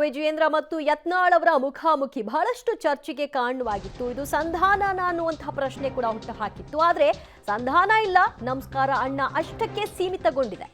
ವಿಜಯೇಂದ್ರ ಮತ್ತು ಯತ್ನಾಳ್ ಅವರ ಮುಖಾಮುಖಿ ಬಹಳಷ್ಟು ಚರ್ಚೆಗೆ ಕಾರಣವಾಗಿತ್ತು. ಇದು ಸಂಧಾನನ ಅನ್ನುವಂತಹ ಪ್ರಶ್ನೆ ಕೂಡ ಹುಟ್ಟು ಹಾಕಿತ್ತು. ಆದರೆ ಸಂಧಾನ ಇಲ್ಲ, ನಮಸ್ಕಾರ ಅಣ್ಣ ಅಷ್ಟಕ್ಕೆ ಸೀಮಿತಗೊಂಡಿದೆ.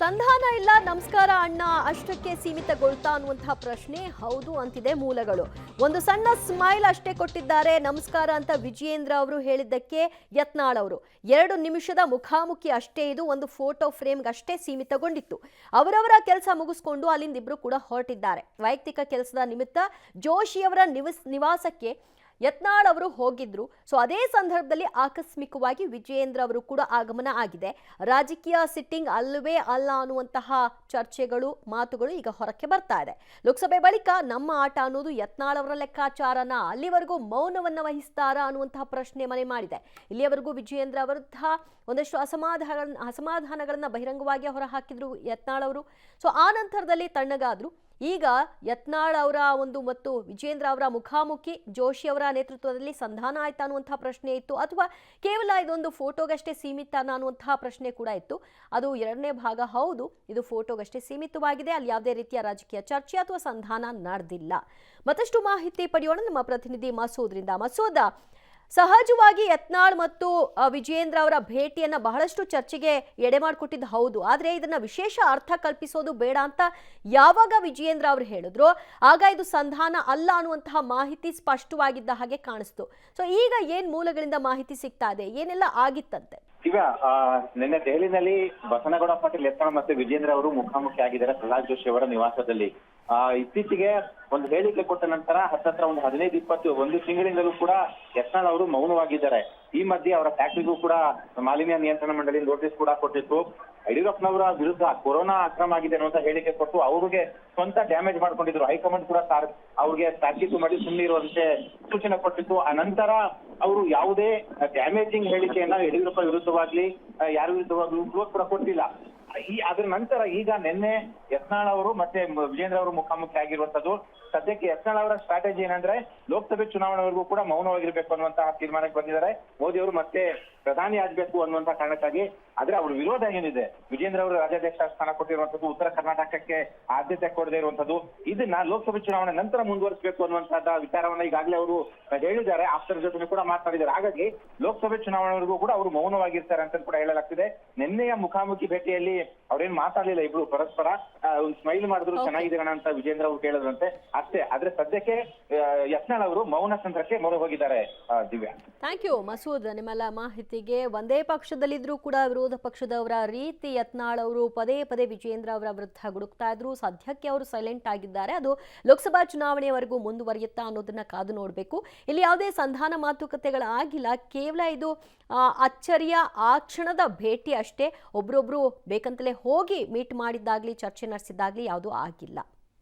ಸಂಧಾನ ಇಲ್ಲ, ನಮಸ್ಕಾರ ಅಣ್ಣ ಅಷ್ಟಕ್ಕೆ ಸೀಮಿತಗೊಳ್ತಾ ಅನ್ನುವಂತಹ ಪ್ರಶ್ನೆ ಹೌದು ಅಂತಿದೆ ಮೂಲಗಳು. ಒಂದು ಸಣ್ಣ ಸ್ಮೈಲ್ ಅಷ್ಟೇ ಕೊಟ್ಟಿದ್ದಾರೆ ನಮಸ್ಕಾರ ಅಂತ ವಿಜಯೇಂದ್ರ ಅವರು ಹೇಳಿದ್ದಕ್ಕೆ ಯತ್ನಾಳ್ ಅವರು 2 ನಿಮಿಷದ ಮುಖಾಮುಖಿ ಅಷ್ಟೇ, ಇದು ಒಂದು ಫೋಟೋ ಫ್ರೇಮ್ಗೆ ಅಷ್ಟೇ ಸೀಮಿತಗೊಂಡಿತ್ತು. ಅವರವರ ಕೆಲಸ ಮುಗಿಸ್ಕೊಂಡು ಅಲ್ಲಿಂದ ಇಬ್ರು ಕೂಡ ಹೊರಟಿದ್ದಾರೆ. ವೈಯಕ್ತಿಕ ಕೆಲಸದ ನಿಮಿತ್ತ ಜೋಶಿಯವರ ನಿವಾಸಕ್ಕೆ ಯತ್ನಾಳ್ ಅವರು ಹೋಗಿದ್ರು. ಸೊ ಅದೇ ಸಂದರ್ಭದಲ್ಲಿ ಆಕಸ್ಮಿಕವಾಗಿ ವಿಜಯೇಂದ್ರ ಅವರು ಕೂಡ ಆಗಮನ ಆಗಿದೆ. ರಾಜಕೀಯ ಸಿಟ್ಟಿಂಗ್ ಅಲ್ಲವೇ ಅಲ್ಲ ಅನ್ನುವಂತಹ ಚರ್ಚೆಗಳು ಮಾತುಗಳು ಈಗ ಹೊರಕ್ಕೆ ಬರ್ತಾ ಇದೆ. ಲೋಕಸಭೆ ಬಳಿಕ ನಮ್ಮ ಆಟ ಅನ್ನೋದು ಯತ್ನಾಳ್ ಅವರ ಲೆಕ್ಕಾಚಾರನ, ಅಲ್ಲಿವರೆಗೂ ಮೌನವನ್ನ ವಹಿಸ್ತಾರಾ ಅನ್ನುವಂತಹ ಪ್ರಶ್ನೆ ಮನೆ ಮಾಡಿದೆ. ಇಲ್ಲಿಯವರೆಗೂ ವಿಜಯೇಂದ್ರ ವಿರುದ್ಧ ಒಂದಷ್ಟು ಅಸಮಾಧಾನಗಳನ್ನ ಬಹಿರಂಗವಾಗಿ ಹೊರ ಹಾಕಿದ್ರು ಯತ್ನಾಳ್ ಅವರು. ಸೊ ಆ ನಂತರದಲ್ಲಿ ತಣ್ಣಗಾದ್ರು. ಈಗ ಯತ್ನಾಳ್ ಅವರ ಮತ್ತು ವಿಜಯೇಂದ್ರ ಅವರ ಮುಖಾಮುಖಿ ಜೋಶಿ ಅವರ ನೇತೃತ್ವದಲ್ಲಿ ಸಂಧಾನ ಆಯ್ತಾ ಅನ್ನುವಂತಹ ಪ್ರಶ್ನೆ ಇತ್ತು, ಅಥವಾ ಕೇವಲ ಇದೊಂದು ಫೋಟೋಗಷ್ಟೇ ಸೀಮಿತನಾ ಅನ್ನುವಂತಹ ಪ್ರಶ್ನೆ ಕೂಡ ಇತ್ತು. ಅದು 2ನೇ ಭಾಗ. ಹೌದು, ಇದು ಫೋಟೋಗಷ್ಟೇ ಸೀಮಿತವಾಗಿದೆ, ಅಲ್ಲಿ ಯಾವುದೇ ರೀತಿಯ ರಾಜಕೀಯ ಚರ್ಚೆ ಅಥವಾ ಸಂಧಾನ ನಡೆದಿಲ್ಲ. ಮತ್ತಷ್ಟು ಮಾಹಿತಿ ಪಡೆಯೋಣ ನಮ್ಮ ಪ್ರತಿನಿಧಿ ಮಸೂದ್ರಿಂದ. ಮಸೂದ್, ಸಹಜವಾಗಿ ಯತ್ನಾಳ್ ಮತ್ತು ವಿಜಯೇಂದ್ರ ಅವರ ಭೇಟಿಯನ್ನ ಬಹಳಷ್ಟು ಚರ್ಚೆಗೆ ಎಡೆ ಮಾಡಿಕೊಟ್ಟಿದ್ದು ಹೌದು. ಆದರೆ ಇದನ್ನ ವಿಶೇಷ ಅರ್ಥ ಕಲ್ಪಿಸೋದು ಬೇಡ ಅಂತ ಯಾವಾಗ ವಿಜಯೇಂದ್ರ ಅವರು ಹೇಳಿದ್ರು, ಆಗ ಇದು ಸಂಧಾನ ಅಲ್ಲ ಅನ್ನುವಂತಹ ಮಾಹಿತಿ ಸ್ಪಷ್ಟವಾಗಿದ್ದ ಹಾಗೆ ಕಾಣಿಸ್ತು. ಸೊ ಈಗ ಏನ್ ಮೂಲಗಳಿಂದ ಮಾಹಿತಿ ಸಿಗ್ತಾ ಇದೆ, ಏನೆಲ್ಲ ಆಗಿತ್ತಂತೆ? ಈಗ ನಿನ್ನೆ ದೆಹಲಿನಲ್ಲಿ ಬಸನಗೌಡ ಪಾಟೀಲ್ ಯತ್ನಾಳ್ ಮತ್ತು ವಿಜಯೇಂದ್ರ ಅವರು ಮುಖಾಮುಖಿ ಆಗಿದ್ದಾರೆ ಪ್ರಹ್ಲಾದ್ ಜೋಶಿ ಅವರ ನಿವಾಸದಲ್ಲಿ. ಇತ್ತೀಚೆಗೆ ಒಂದು ಹೇಳಿಕೆ ಕೊಟ್ಟ ನಂತರ ಹತ್ತತ್ರ ಒಂದು 15-21 ತಿಂಗಳಿಂದಲೂ ಕೂಡ ಯತ್ನಾಳ್ ಅವರು ಮೌನವಾಗಿದ್ದಾರೆ. ಈ ಮಧ್ಯೆ ಅವರ ಫ್ಯಾಕ್ಟರಿಗೂ ಕೂಡ ಮಾಲಿನ್ಯ ನಿಯಂತ್ರಣ ಮಂಡಳಿ ನೋಟಿಸ್ ಕೂಡ ಕೊಟ್ಟಿತ್ತು. ಯಡಿಯೂರಪ್ಪನವರ ವಿರುದ್ಧ ಕೊರೋನಾ ಅಕ್ರಮ ಆಗಿದೆ ಅನ್ನುವಂತ ಹೇಳಿಕೆ ಕೊಟ್ಟು ಅವ್ರಿಗೆ ಸ್ವಂತ ಡ್ಯಾಮೇಜ್ ಮಾಡ್ಕೊಂಡಿದ್ರು. ಹೈಕಮಾಂಡ್ ಕೂಡ ಅವ್ರಿಗೆ ತಾಕೀತು ಮಾಡಿ ಸುಮ್ಮನೆ ಇರುವಂತೆ ಸೂಚನೆ ಕೊಟ್ಟಿತ್ತು. ಆ ನಂತರ ಅವರು ಯಾವುದೇ ಡ್ಯಾಮೇಜಿಂಗ್ ಹೇಳಿಕೆಯನ್ನ ಯಡಿಯೂರಪ್ಪ ವಿರುದ್ಧವಾಗ್ಲಿ ಯಾರ ವಿರುದ್ಧವಾಗ್ಲೂ ಕೂಡ ಕೊಟ್ಟಿಲ್ಲ. ಅದ್ರ ನಂತರ ಈಗ ನಿನ್ನೆ ಯತ್ನಾಳ್ ಅವರು ಮತ್ತೆ ವಿಜಯೇಂದ್ರ ಅವರು ಮುಖಾಮುಖಿ ಆಗಿರುವಂತದ್ದು. ಸದ್ಯಕ್ಕೆ ಯತ್ನಾಳ್ ಅವರ ಸ್ಟ್ರಾಟಜಿ ಏನಂದ್ರೆ ಲೋಕಸಭೆ ಚುನಾವಣೆವರೆಗೂ ಕೂಡ ಮೌನವಾಗಿರ್ಬೇಕು ಅನ್ನುವಂತಹ ತೀರ್ಮಾನಕ್ಕೆ ಬಂದಿದ್ದಾರೆ. ಮೋದಿ ಅವರು ಮತ್ತೆ ಪ್ರಧಾನಿ ಆಗ್ಬೇಕು ಅನ್ನುವಂತ ಕಾರಣಕ್ಕಾಗಿ. ಆದ್ರೆ ಅವ್ರ ವಿರೋಧ ಏನಿದೆ, ವಿಜೇಂದ್ರ ಅವರು ರಾಜ್ಯಾಧ್ಯಕ್ಷ ಸ್ಥಾನ ಕೊಟ್ಟಿರುವಂತದ್ದು, ಉತ್ತರ ಕರ್ನಾಟಕಕ್ಕೆ ಆದ್ಯತೆ ಕೊಡದೇ ಇರುವಂತದ್ದು, ಇದನ್ನ ಲೋಕಸಭೆ ಚುನಾವಣೆ ನಂತರ ಮುಂದುವರಿಸಬೇಕು ಅನ್ನುವಂತಹ ವಿಚಾರವನ್ನ ಈಗಾಗಲೇ ಅವರು ಹೇಳಿದ್ದಾರೆ. ಆಪ್ತರ ಜೊತೆ ಕೂಡ ಮಾತನಾಡಿದ್ದಾರೆ. ಹಾಗಾಗಿ ಲೋಕಸಭೆ ಚುನಾವಣೆವರೆಗೂ ಕೂಡ ಅವರು ಮೌನವಾಗಿರ್ತಾರೆ ಅಂತ ಕೂಡ ಹೇಳಲಾಗ್ತಿದೆ. ನಿನ್ನೆಯ ಮುಖಾಮುಖಿ ಭೇಟಿಯಲ್ಲಿ ಅವ್ರೇನ್ ಮಾತಾಡಲಿಲ್ಲ, ಇಬ್ರು ಪರಸ್ಪರ ಒಂದು ಸ್ಮೈಲ್ ಮಾಡಿದ್ರು, ಚೆನ್ನಾಗಿದೆ ಅಂತ ವಿಜೇಂದ್ರ ಅವರು ಕೇಳಿದ್ರಂತೆ ಅಷ್ಟೇ. ಆದ್ರೆ ಸದ್ಯಕ್ಕೆ ಯತ್ನಾಳ್ ಅವರು ಮೌನ ತಂತ್ರಕ್ಕೆ ಮೊರೆ ಹೋಗಿದ್ದಾರೆ. ದಿವ್ಯಾ, ಥ್ಯಾಂಕ್ ಯು ಮಸೂದ್, ನಿಮ್ಮೆಲ್ಲ ಮಾಹಿತಿಗೆ. ಒಂದೇ ಪಕ್ಷದಲ್ಲಿದ್ರೂ ಕೂಡ ವಿರೋಧ ಪಕ್ಷದವರ ರೀತಿ ಯತ್ನಾಳ್ ಅವರು ಪದೇ ಪದೇ ವಿಜಯೇಂದ್ರ ಅವರ ವಿರುದ್ಧ ಗುಡುಕ್ತಾ ಇದ್ರು. ಸದ್ಯಕ್ಕೆ ಅವರು ಸೈಲೆಂಟ್ ಆಗಿದ್ದಾರೆ. ಅದು ಲೋಕಸಭಾ ಚುನಾವಣೆಯವರೆಗೂ ಮುಂದುವರಿಯುತ್ತಾ ಅನ್ನೋದನ್ನ ಕಾದು ನೋಡಬೇಕು. ಇಲ್ಲಿ ಯಾವುದೇ ಸಂಧಾನ ಮಾತುಕತೆಗಳಾಗಿಲ್ಲ, ಕೇವಲ ಇದು ಅಚ್ಚರಿಯ ಆ ಕ್ಷಣದ ಭೇಟಿ ಅಷ್ಟೇ. ಒಬ್ರೊಬ್ರು ಬೇಕಂತಲೇ ಹೋಗಿ ಮೀಟ್ ಮಾಡಿದ್ದಾಗ್ಲಿ ಚರ್ಚೆ ನಡೆಸಿದ್ದಾಗ್ಲಿ ಯಾವುದೂ ಆಗಿಲ್ಲ.